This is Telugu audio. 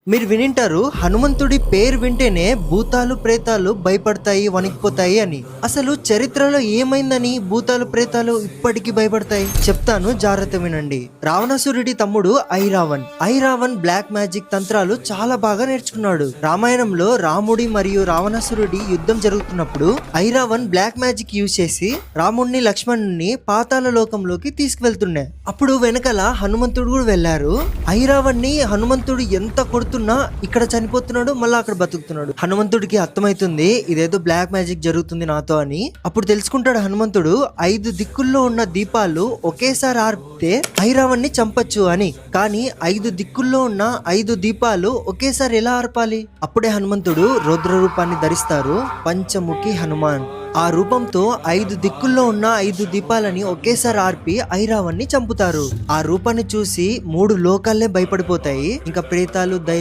మీరు వినింటారు హనుమంతుడి పేరు వింటేనే భూతాలు ప్రేతాలు భయపడతాయి వణికిపోతాయి అని. అసలు చరిత్రలో ఏమైందని భూతాలు ప్రేతాలు ఇప్పటికీ భయపడతాయి చెప్తాను, జాగ్రత్త వినండి. రావణాసురుడి తమ్ముడు ఐరావన్ బ్లాక్ మ్యాజిక్ తంత్రాలు చాలా బాగా నేర్చుకున్నాడు. రామాయణంలో రాముడి మరియు రావణాసురుడి యుద్ధం జరుగుతున్నప్పుడు ఐరావన్ బ్లాక్ మ్యాజిక్ యూజ్ చేసి రాముడిని లక్ష్మణుని పాతాళ లోకంలోకి తీసుకువెళ్తుండే. అప్పుడు వెనకాల హనుమంతుడు కూడా వెళ్లారు. ఐరావన్ ని హనుమంతుడు ఎంత కొడుతున్నా ఇక్కడ చనిపోతున్నాడు, మళ్ళీ అక్కడ బతుకుతున్నాడు. హనుమంతుడికి అర్థమైతుంది ఇదేదో బ్లాక్ మ్యాజిక్ జరుగుతుంది నాతో అని. అప్పుడు తెలుసుకుంటాడు హనుమంతుడు 5 దిక్కుల్లో ఉన్న దీపాలు ఒకేసారి ఆర్పితే ఐరావన్ ని చంపచ్చు అని. కానీ 5 దిక్కుల్లో ఉన్న 5 దీపాలు ఒకేసారి ఎలా ఆర్పాలి? అప్పుడే హనుమంతుడు రౌద్ర రూపాన్ని ధరిస్తారు, పంచముఖి హనుమాన్. ఆ రూపంతో 5 దిక్కుల్లో ఉన్న 5 దీపాలని ఒకేసారి ఆర్పి ఐరావన్ ని చంపుతారు. ఆ రూపాన్ని చూసి 3 లోకాలే భయపడిపోతాయి. ఇంకా ప్రేతాలు, దయ్యాలు